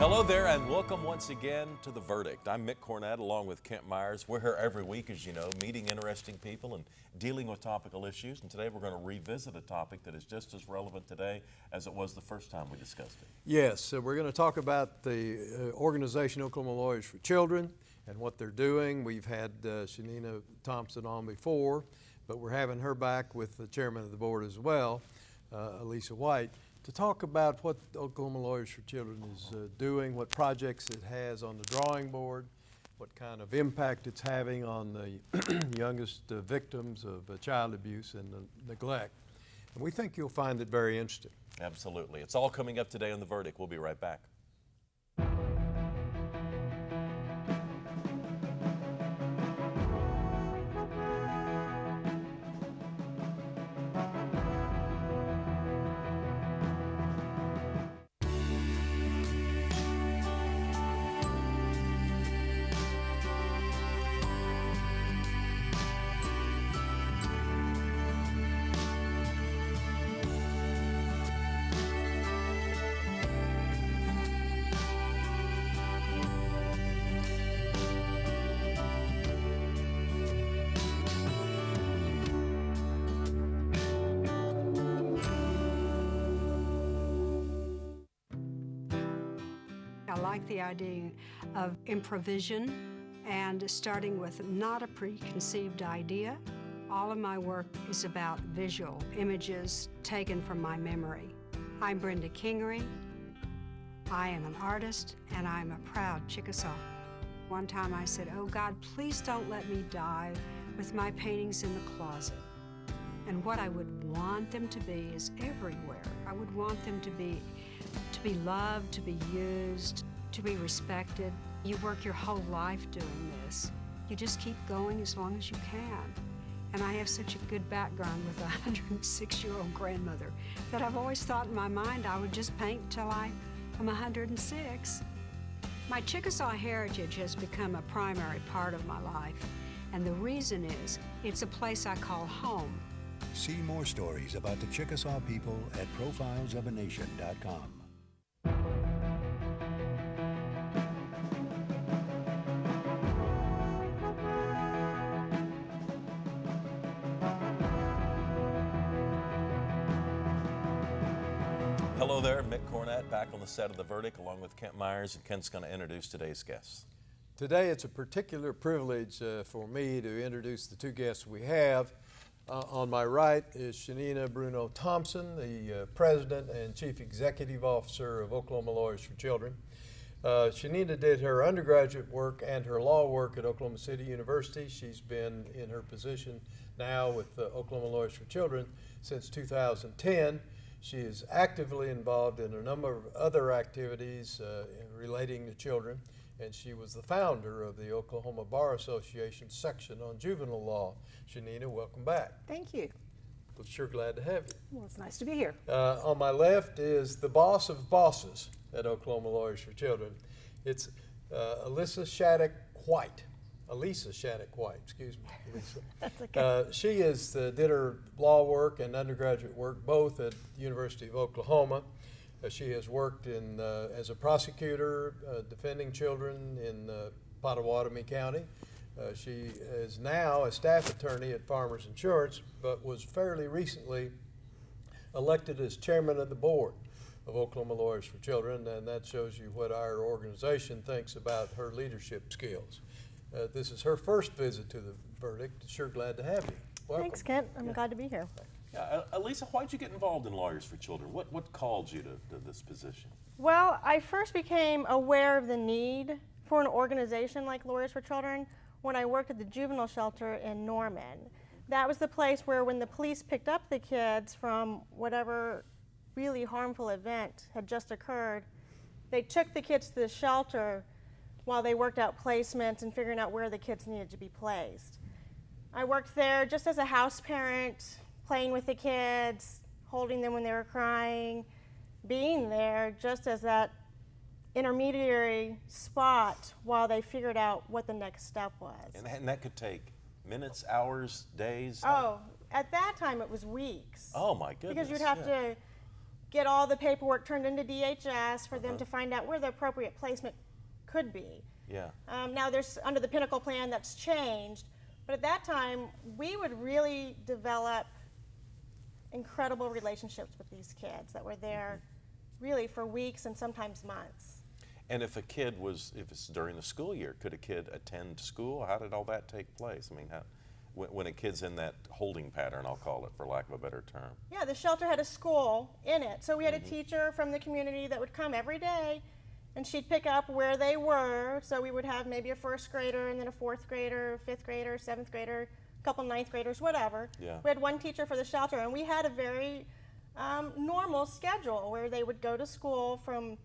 Hello there and welcome once again to The Verdict. I'm Mick Cornett along with Kent Meyers. We're here every week, as you know, meeting interesting people and dealing with topical issues. And today we're going to revisit a topic that is just as relevant today as it was the first time we discussed it. Yes, so we're going to talk about the organization Oklahoma Lawyers for Children and what they're doing. We've had Tsinena Thompson on before, but we're having her back with the chairman of the board as well, Alisa White, to talk about what Oklahoma Lawyers for Children is doing, what projects it has on the drawing board, what kind of impact it's having on the youngest victims of child abuse and neglect. And we think you'll find it very interesting. Absolutely. It's all coming up today on The Verdict. We'll be right back. I like the idea of improvisation and starting with not a preconceived idea. All of my work is about visual images taken from my memory. I'm Brenda Kingery. I am an artist and I'm a proud Chickasaw. One time I said, "Oh God, please don't let me die with my paintings in the closet." And what I would want them to be is everywhere. I would want them to be loved, to be used, to be respected. You work your whole life doing this. You just keep going as long as you can. And I have such a good background with a 106-year-old grandmother that I've always thought in my mind I would just paint till I'm 106. My Chickasaw heritage has become a primary part of my life. And the reason is, it's a place I call home. See more stories about the Chickasaw people at profilesofanation.com. Hello there, Mick Cornett back on the set of The Verdict along with Kent Meyers, and Kent's going to introduce today's guests. Today it's a particular privilege for me to introduce the two guests we have. On my right is Tsinena Thompson, the President and Chief Executive Officer of Oklahoma Lawyers for Children. Tsinena did her undergraduate work and her law work at Oklahoma City University. She's been in her position now with Oklahoma Lawyers for Children since 2010. She is actively involved in a number of other activities relating to children, and she was the founder of the Oklahoma Bar Association section on juvenile law. Tsinena, welcome back. Thank you. We're sure glad to have you. Well, it's nice to be here. On my left is the boss of bosses at Oklahoma Lawyers for Children. It's Alisa Shaddix White. Alisa Shaddix White, excuse me, Alisa. That's okay. She did her law work and undergraduate work both at the University of Oklahoma. She has worked as a prosecutor defending children in Pottawatomie County. She is now a staff attorney at Farmers Insurance, but was fairly recently elected as chairman of the board of Oklahoma Lawyers for Children, and that shows you what our organization thinks about her leadership skills. This is her first visit to The Verdict. Sure glad to have you. Welcome. Thanks, Kent. I'm glad to be here. Yeah, Alisa, why'd you get involved in Lawyers for Children? What called you to this position? Well, I first became aware of the need for an organization like Lawyers for Children when I worked at the juvenile shelter in Norman. That was the place where when the police picked up the kids from whatever really harmful event had just occurred, they took the kids to the shelter while they worked out placements and figuring out where the kids needed to be placed. I worked there just as a house parent, playing with the kids, holding them when they were crying, being there just as that intermediary spot while they figured out what the next step was. And that could take minutes, hours, days? Oh, at that time it was weeks. Oh my goodness. Because you'd have to get all the paperwork turned into DHS for them to find out where the appropriate placement could be. Yeah. Now there's, under the Pinnacle plan, that's changed, but at that time, we would really develop incredible relationships with these kids that were there really for weeks and sometimes months. And if a kid was, if it's during the school year, could a kid attend school? How did all that take place? I mean, when a kid's in that holding pattern, I'll call it, for lack of a better term. Yeah, the shelter had a school in it. So we had a teacher from the community that would come every day, and she'd pick up where they were. So we would have maybe a first grader and then a fourth grader, fifth grader, seventh grader, a couple ninth graders, whatever. Yeah. We had one teacher for the shelter, and we had a very normal schedule where they would go to school from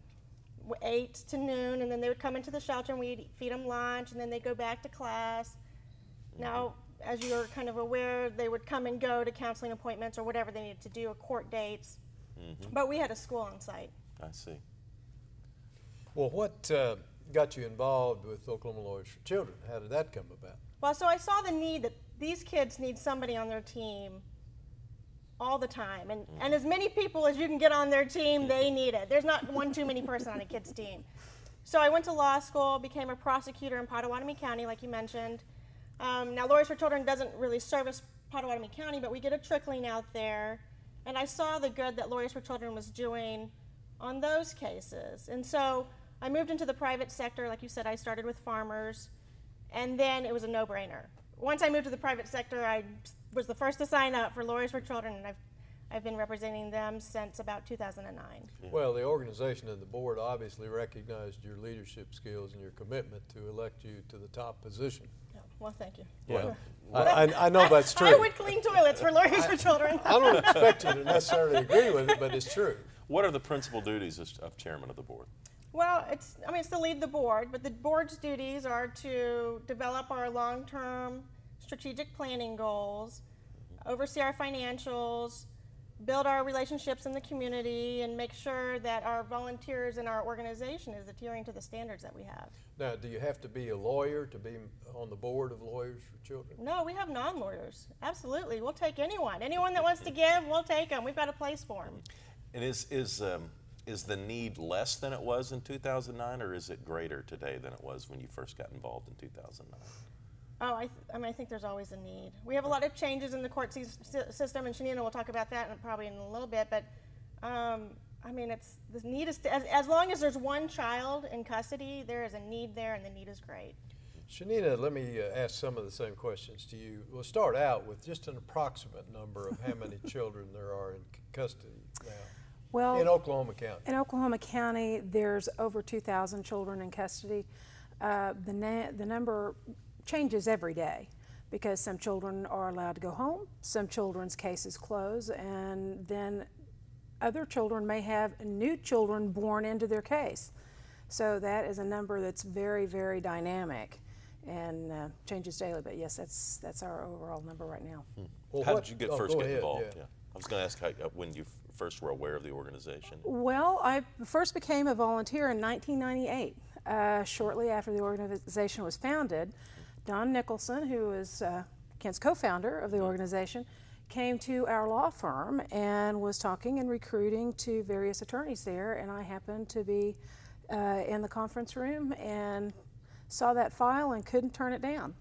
8 to noon, and then they would come into the shelter and we'd feed them lunch, and then they'd go back to class. Now, as you're kind of aware, they would come and go to counseling appointments or whatever they needed to do, or court dates. But we had a school on site. I see. Well, what got you involved with Oklahoma Lawyers for Children? How did that come about? Well, so I saw the need that these kids need somebody on their team all the time. And as many people as you can get on their team, they need it. There's not one too many person on a kid's team. So I went to law school, became a prosecutor in Pottawatomie County, like you mentioned. Now, Lawyers for Children doesn't really service Pottawatomie County, but we get a trickling out there. And I saw the good that Lawyers for Children was doing on those cases. And so I moved into the private sector. Like you said, I started with farmers, and then it was a no-brainer. Once I moved to the private sector, I was the first to sign up for Lawyers for Children, and I've been representing them since about 2009. Well, the organization and the board obviously recognized your leadership skills and your commitment to elect you to the top position. Yeah, well, thank you. Well, I know that's true. I would clean toilets for Lawyers for Children. I don't expect you to necessarily agree with it, but it's true. What are the principal duties of chairman of the board? Well, it's to lead the board, but the board's duties are to develop our long-term strategic planning goals, oversee our financials, build our relationships in the community, and make sure that our volunteers in our organization is adhering to the standards that we have. Now, do you have to be a lawyer to be on the board of Lawyers for Children? No, we have non-lawyers. Absolutely. We'll take anyone. Anyone that wants to give, we'll take them. We've got a place for them. And is the need less than it was in 2009, or is it greater today than it was when you first got involved in 2009? Oh, I think there's always a need. We have a lot of changes in the court system, and Tsinena will talk about that probably in a little bit, but the need is, as long as there's one child in custody, there is a need there, and the need is great. Tsinena, let me ask some of the same questions to you. We'll start out with just an approximate number of how many children there are in custody now. Well, in Oklahoma County. In Oklahoma County, there's over 2,000 children in custody. The number changes every day because some children are allowed to go home, some children's cases close, and then other children may have new children born into their case. So that is a number that's very, very dynamic and changes daily. But yes, that's our overall number right now. Well, how did you first get involved? Yeah. I was going to ask when you first were aware of the organization. Well, I first became a volunteer in 1998. Shortly after the organization was founded, Don Nicholson, who is Kent's co-founder of the organization, came to our law firm and was talking and recruiting to various attorneys there, and I happened to be in the conference room and saw that file and couldn't turn it down.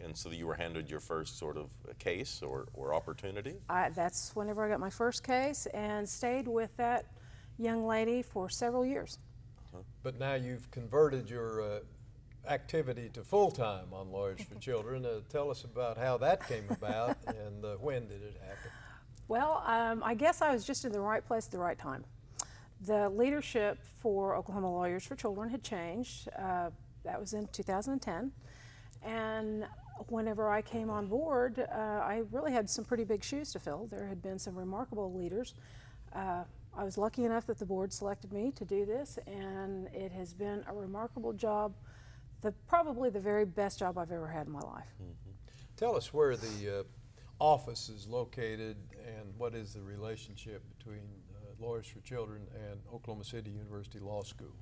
And so you were handed your first sort of case or opportunity? That's whenever I got my first case and stayed with that young lady for several years. But now you've converted your activity to full-time on Lawyers for Children. Tell us about how that came about and when did it happen? Well, I guess I was just in the right place at the right time. The leadership for Oklahoma Lawyers for Children had changed. That was in 2010. And whenever I came on board, I really had some pretty big shoes to fill. There had been some remarkable leaders. I was lucky enough that the board selected me to do this, and it has been a remarkable job, probably the very best job I've ever had in my life. Tell us where the office is located and what is the relationship between Lawyers for Children and Oklahoma City University Law School.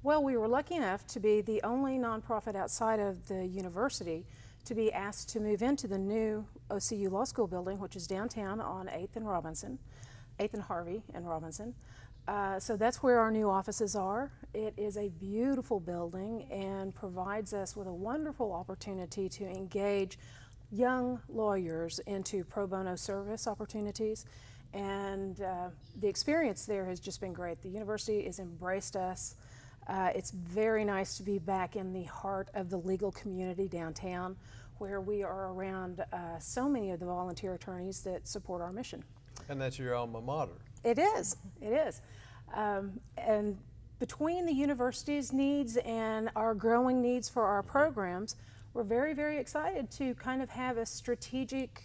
Well, we were lucky enough to be the only nonprofit outside of the university to be asked to move into the new OCU Law School building, which is downtown on 8th and Robinson. 8th and Harvey in Robinson. So that's where our new offices are. It is a beautiful building and provides us with a wonderful opportunity to engage young lawyers into pro bono service opportunities. And the experience there has just been great. The university has embraced us. It's very nice to be back in the heart of the legal community downtown, where we are around so many of the volunteer attorneys that support our mission. And that's your alma mater. It is, it is. And between the university's needs and our growing needs for our programs, we're very, very excited to kind of have a strategic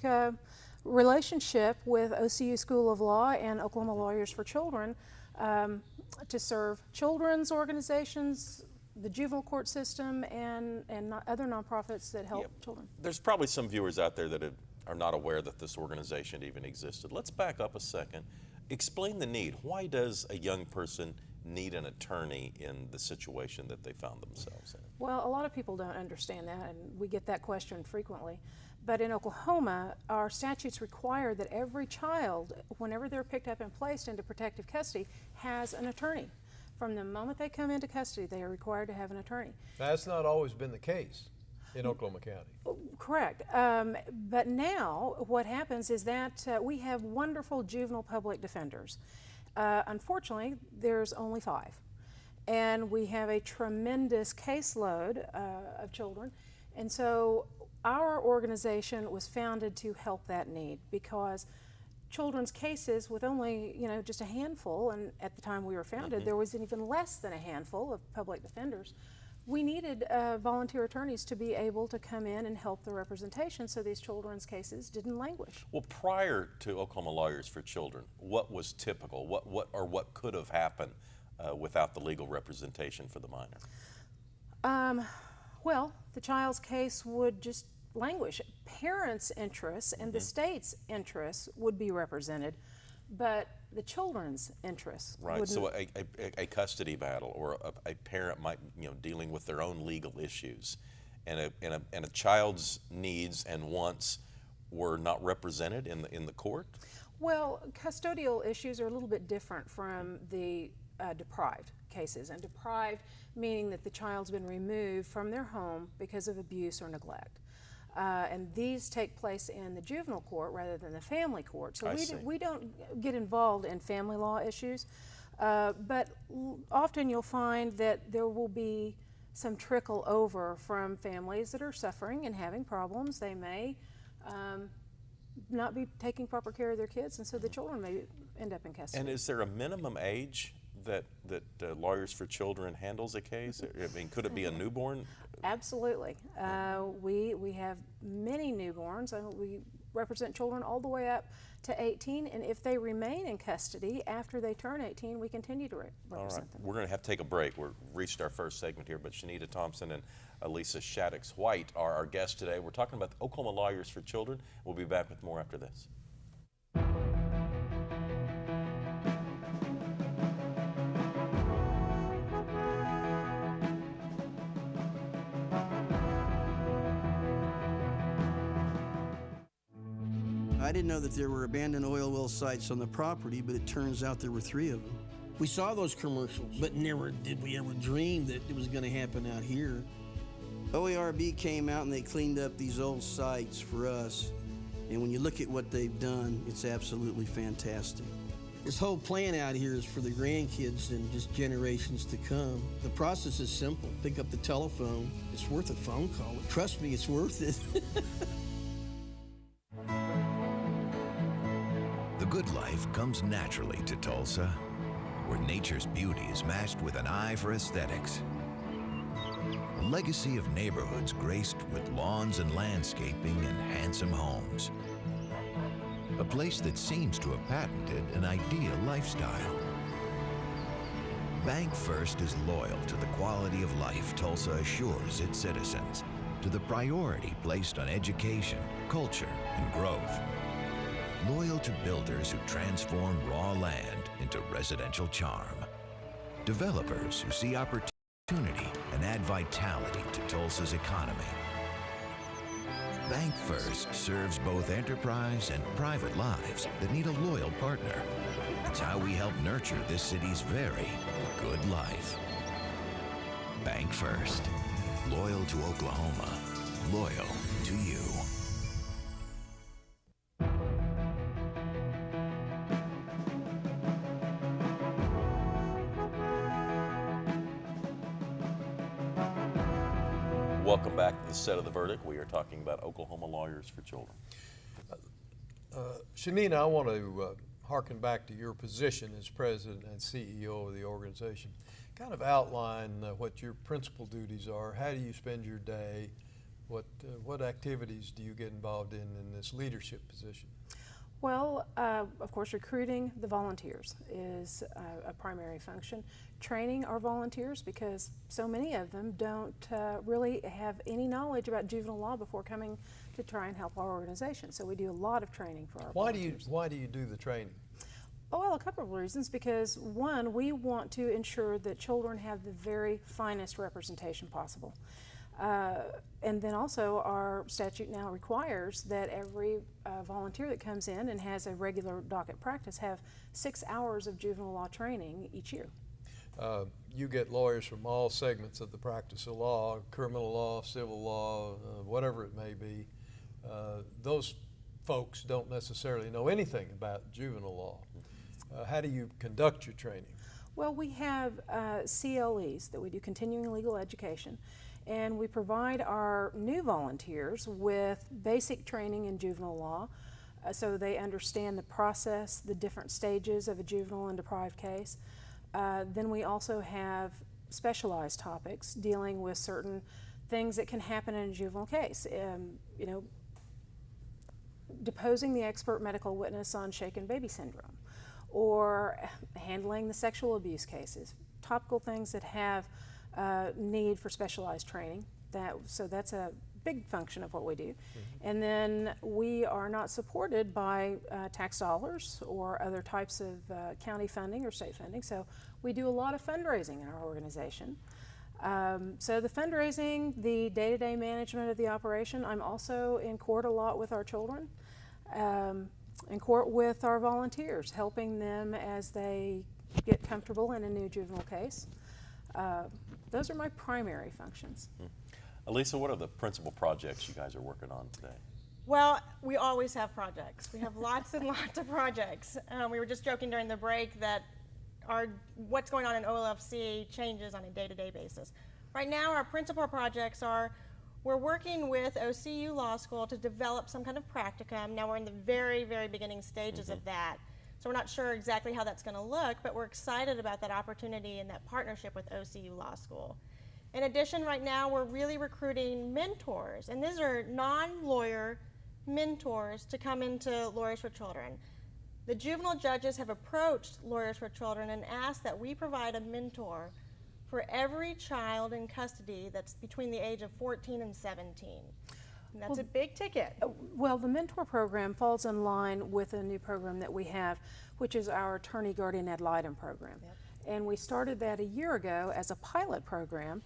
relationship with OCU School of Law and Oklahoma Lawyers for Children to serve children's organizations, the juvenile court system, and other nonprofits that help children. There's probably some viewers out there that are not aware that this organization even existed. Let's back up a second. Explain the need. Why does a young person need an attorney in the situation that they found themselves in? Well, a lot of people don't understand that, and we get that question frequently. But in Oklahoma, our statutes require that every child, whenever they're picked up and placed into protective custody, has an attorney. From the moment they come into custody, they are required to have an attorney. That's not always been the case in Oklahoma County. Correct. But now what happens is that we have wonderful juvenile public defenders. Unfortunately, there's only 5. And we have a tremendous caseload of children. And so our organization was founded to help that need, because children's cases with only, just a handful, and at the time we were founded, there was even less than a handful of public defenders. We needed volunteer attorneys to be able to come in and help the representation so these children's cases didn't languish. Well, prior to Oklahoma Lawyers for Children, what was typical? What could have happened without the legal representation for the minor? Well, the child's case would just languish. Parents' interests and the state's interests would be represented, but the children's interests right. wouldn't. So a custody battle, or a parent might, dealing with their own legal issues, and a child's needs and wants were not represented in the court. Well, custodial issues are a little bit different from the deprived cases, and deprived meaning that the child's been removed from their home because of abuse or neglect. And these take place in the juvenile court rather than the family court. So we don't get involved in family law issues, but often you'll find that there will be some trickle over from families that are suffering and having problems. They may not be taking proper care of their kids, and so the children may end up in custody. And is there a minimum age that Lawyers for Children handles a case? I mean, could it be a newborn? Absolutely. We have many newborns. We represent children all the way up to 18, and if they remain in custody after they turn 18, we continue to represent them. We're going to have to take a break. We've reached our first segment here, but Tsinena Thompson and Alisa Shaddix White are our guests today. We're talking about the Oklahoma Lawyers for Children. We'll be back with more after this. I didn't know that there were abandoned oil well sites on the property, but it turns out there were 3 of them. We saw those commercials, but never did we ever dream that it was going to happen out here. OARB came out and they cleaned up these old sites for us. And when you look at what they've done, it's absolutely fantastic. This whole plan out here is for the grandkids and just generations to come. The process is simple. Pick up the telephone. It's worth a phone call. Trust me, it's worth it. The good life comes naturally to Tulsa, where nature's beauty is matched with an eye for aesthetics. A legacy of neighborhoods graced with lawns and landscaping and handsome homes. A place that seems to have patented an ideal lifestyle. Bank First is loyal to the quality of life Tulsa assures its citizens, to the priority placed on education, culture, and growth. Loyal to builders who transform raw land into residential charm. Developers who see opportunity and add vitality to Tulsa's economy. Bank First serves both enterprise and private lives that need a loyal partner. It's how we help nurture this city's very good life. Bank First. Loyal to Oklahoma. Loyal to you. Welcome back to the set of the verdict. We are talking about Oklahoma Lawyers for Children. Tsinena, I want to harken back to your position as president and CEO of the organization. Kind of outline what your principal duties are. How do you spend your day? What activities do you get involved in this leadership position? Well, of course, recruiting the volunteers is a primary function. Training our volunteers, because so many of them don't really have any knowledge about juvenile law before coming to try and help our organization. So we do a lot of training for our volunteers. Why do you do the training? Oh, well, a couple of reasons. Because one, we want to ensure that children have the very finest representation possible. And then also our statute now requires that every volunteer that comes in and has a regular docket practice have 6 hours of juvenile law training each year. You get lawyers from all segments of the practice of law, criminal law, civil law, whatever it may be. Those folks don't necessarily know anything about juvenile law. How do you conduct your training? Well, we have CLEs that we do, continuing legal education, and we provide our new volunteers with basic training in juvenile law so they understand the process, the different stages of a juvenile and deprived case. Then we also have specialized topics dealing with certain things that can happen in a juvenile case. You know, deposing the expert medical witness on shaken baby syndrome, or handling the sexual abuse cases, topical things that have need for specialized training. So that's a big function of what we do. And then we are not supported by tax dollars or other types of county funding or state funding, so we do a lot of fundraising in our organization. So the fundraising, the day-to-day management of the operation. I'm also in court a lot with our children, in court with our volunteers, helping them as they get comfortable in a new juvenile case. Those are my primary functions. Alisa, what are the principal projects you guys are working on today? Well, we always have projects. We have lots and lots of projects. We were just joking during the break that what's going on in OLFC changes on a day-to-day basis. Right now, our principal projects are we're working with OCU Law School to develop some kind of practicum. Now we're in the very, very beginning stages of that. So we're not sure exactly how that's going to look, but we're excited about that opportunity and that partnership with OCU Law School. In addition, right now we're really recruiting mentors, and these are non-lawyer mentors to come into Lawyers for Children. The juvenile judges have approached Lawyers for Children and asked that we provide a mentor for every child in custody that's between the age of 14 and 17. And that's a big ticket. Well, the mentor program falls in line with a new program that we have, which is our attorney guardian ad litem program. Yep. And we started that a year ago as a pilot program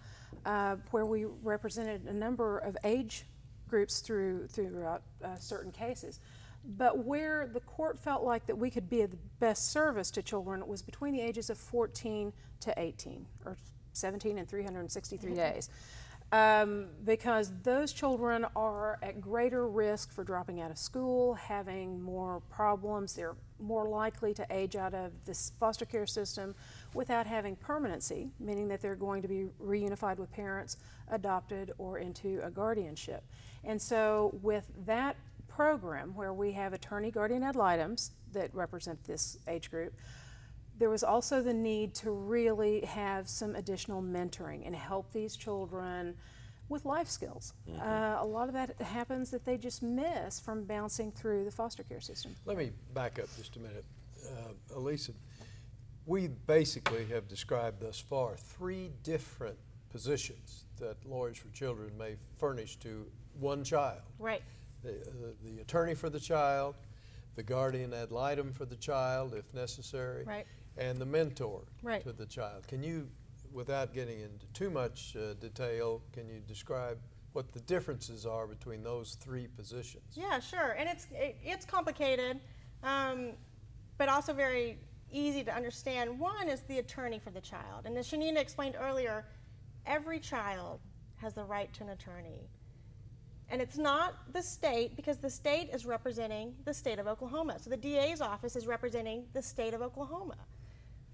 where we represented a number of age groups throughout certain cases. But where the court felt like that we could be of the best service to children was between the ages of 14 to 18, or 17 and 363 days. Because those children are at greater risk for dropping out of school, having more problems. They're more likely to age out of this foster care system without having permanency, meaning that they're going to be reunified with parents, adopted, or into a guardianship. And so with that program, where we have attorney guardian ad litems that represent this age group, there was also the need to really have some additional mentoring and help these children with life skills. A lot of that happens that they just miss from bouncing through the foster care system. Let me back up just a minute. Alisa, we basically have described thus far 3 different positions that Lawyers for Children may furnish to one child. Right. The attorney for the child, the guardian ad litem for the child if necessary, Right. and the mentor Right. to the child. Can you, without getting into too much detail, can you describe what the differences are between those three positions. Yeah, sure. And it's complicated, but also very easy to understand. One is the attorney for the child. And as Tsinena explained earlier, every child has the right to an attorney. And it's not the state, because the state is representing the state of Oklahoma. So the DA's office is representing the state of Oklahoma.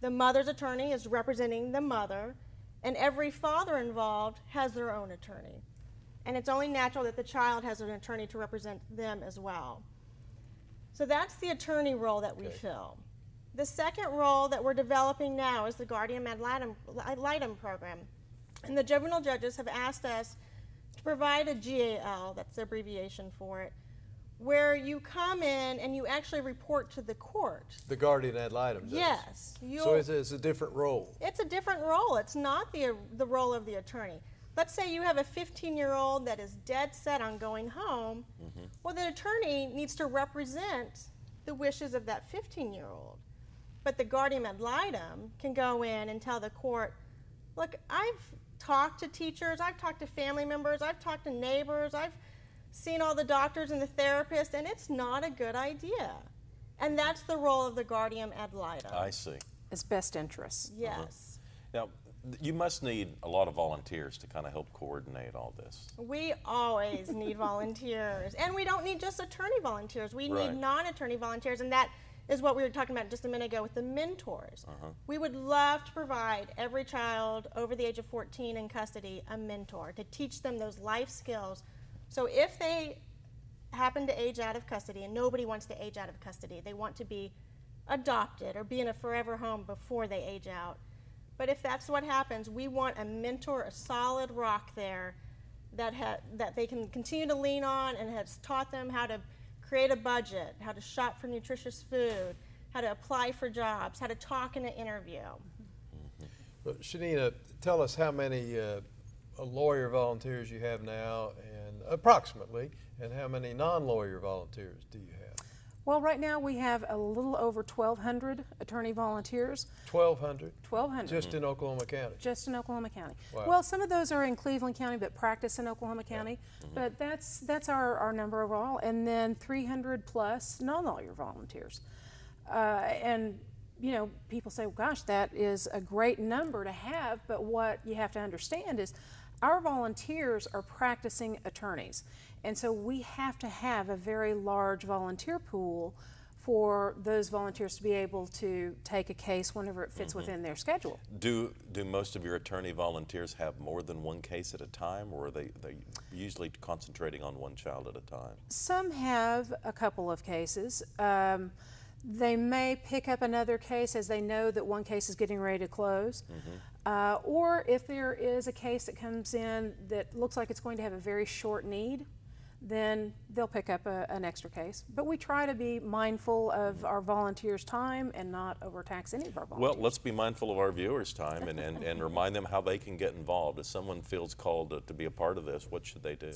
The mother's attorney is representing the mother, and every father involved has their own attorney. And it's only natural that the child has an attorney to represent them as well. So that's the attorney role that we fill. The second role that we're developing now is the guardian ad litem program. And the juvenile judges have asked us to provide a GAL, that's the abbreviation for it, where you come in and you actually report to the court. The guardian ad litem does? Yes. So it's a different role? It's a different role. It's not the role of the attorney. Let's say you have a 15-year-old that is dead set on going home. Well, the attorney needs to represent the wishes of that 15-year-old. But the guardian ad litem can go in and tell the court, look, I've talked to teachers, I've talked to family members, I've talked to neighbors, I've seen all the doctors and the therapists, and it's not a good idea. And that's the role of the guardian ad litem. I see. It's best interests. Yes. Now, you must need a lot of volunteers to kind of help coordinate all this. We always need volunteers. And we don't need just attorney volunteers. We need non-attorney volunteers, and that is what we were talking about just a minute ago with the mentors. We would love to provide every child over the age of 14 in custody a mentor to teach them those life skills. So if they happen to age out of custody, and nobody wants to age out of custody, they want to be adopted or be in a forever home before they age out. But if that's what happens, we want a mentor, a solid rock there that they can continue to lean on and has taught them how to create a budget, how to shop for nutritious food, how to apply for jobs, how to talk in an interview. Well, Tsinena, tell us how many lawyer volunteers you have now, and approximately, and how many non-lawyer volunteers do you have? Well, right now we have a little over 1,200 attorney volunteers. 1,200? 1,200. Just in Oklahoma County? Just in Oklahoma County. Wow. Well, some of those are in Cleveland County but practice in Oklahoma County. But that's our number overall. And then 300 plus non-lawyer volunteers. And you know, people say, well, gosh, that is a great number to have, but what you have to understand is our volunteers are practicing attorneys. And so we have to have a very large volunteer pool for those volunteers to be able to take a case whenever it fits within their schedule. Do most of your attorney volunteers have more than one case at a time, or are they usually concentrating on one child at a time? Some have a couple of cases. They may pick up another case as they know that one case is getting ready to close. Or if there is a case that comes in that looks like it's going to have a very short need, then they'll pick up an extra case. But we try to be mindful of our volunteers' time and not overtax any of our volunteers. Well, let's be mindful of our viewers' time and remind them how they can get involved. If someone feels called to be a part of this, what should they do?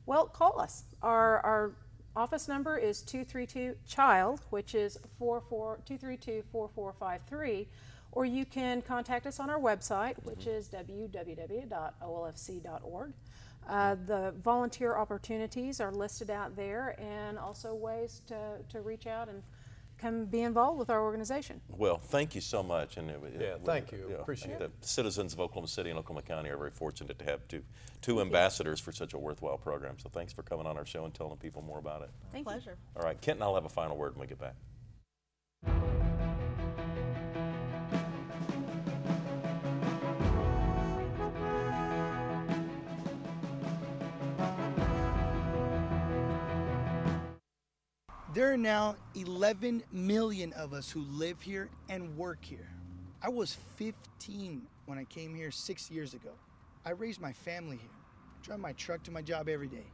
Well, call us. Our office number is 232-CHILD, which is 232-4453, or you can contact us on our website, which is www.olfc.org. The volunteer opportunities are listed out there, and also ways to reach out and come be involved with our organization. Well, thank you so much. And thank you. Appreciate it. The citizens of Oklahoma City and Oklahoma County are very fortunate to have two ambassadors for such a worthwhile program. So thanks for coming on our show and telling people more about it. Thank you. Pleasure. All right, Kent and I'll have a final word when we get back. There are now 11 million of us who live here and work here. I was 15 when I came here 6 years ago. I raised my family here. I drive my truck to my job every day.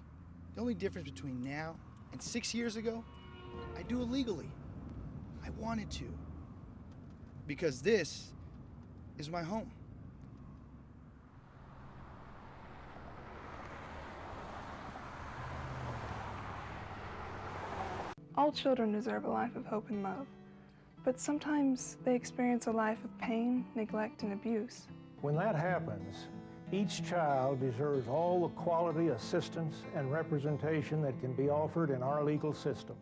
The only difference between now and 6 years ago, I do it legally. I wanted to. Because this is my home. All children deserve a life of hope and love, but sometimes they experience a life of pain, neglect, and abuse. When that happens, Each child deserves all the quality assistance and representation that can be offered in our legal system.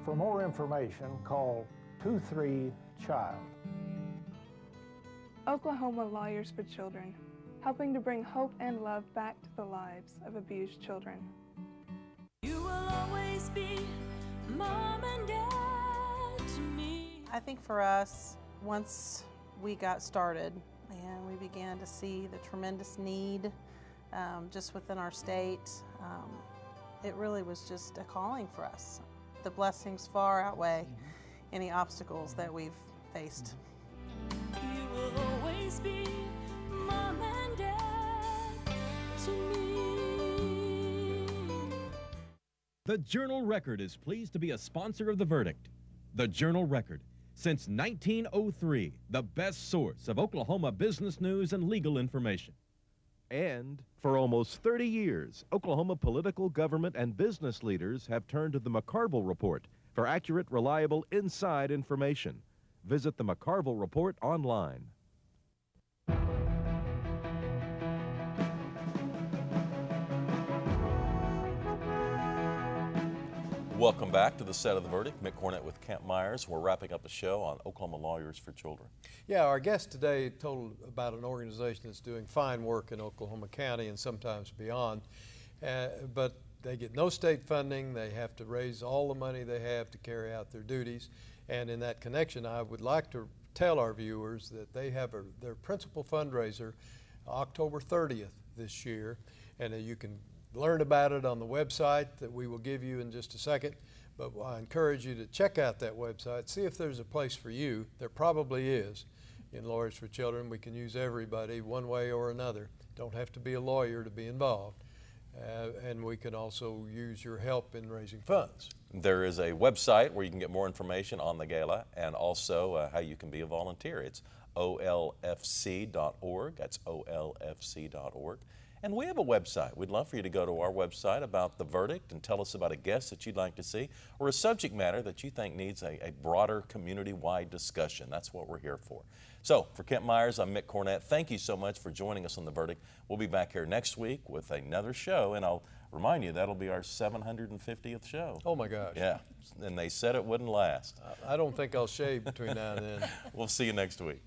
For more information, call 23-CHILD. Oklahoma Lawyers for Children, helping to bring hope and love back to the lives of abused children. You will always be mom and dad to me. I think for us, once we got started and we began to see the tremendous need just within our state, it really was just a calling for us. The blessings far outweigh any obstacles that we've faced. You will always be mom and dad to me. The Journal-Record is pleased to be a sponsor of The Verdict. The Journal-Record, since 1903, the best source of Oklahoma business news and legal information. And for almost 30 years, Oklahoma political, government, and business leaders have turned to the McCarville Report for accurate, reliable, inside information. Visit the McCarville Report online. Welcome back to the set of The Verdict. Mick Cornett with Kent Meyers. We're wrapping up the show on Oklahoma Lawyers for Children. Yeah, our guest today told about an organization that's doing fine work in Oklahoma County and sometimes beyond, but they get no state funding. They have to raise all the money they have to carry out their duties. And in that connection, I would like to tell our viewers that they have their principal fundraiser October 30th this year, and you can learn about it on the website that we will give you in just a second. But I encourage you to check out that website, see if there's a place for you. There probably is. In Lawyers for Children, we can use everybody one way or another. Don't have to be a lawyer to be involved. And we can also use your help in raising funds. There is a website where you can get more information on the gala and also how you can be a volunteer. It's OLFC.org. That's OLFC.org. And we have a website. We'd love for you to go to our website about The Verdict and tell us about a guest that you'd like to see or a subject matter that you think needs a broader community-wide discussion. That's what we're here for. So, for Kent Meyers, I'm Mick Cornett. Thank you so much for joining us on The Verdict. We'll be back here next week with another show, and I'll remind you that'll be our 750th show. Oh my gosh. Yeah, and they said it wouldn't last. I don't think I'll shave between now and then. We'll see you next week.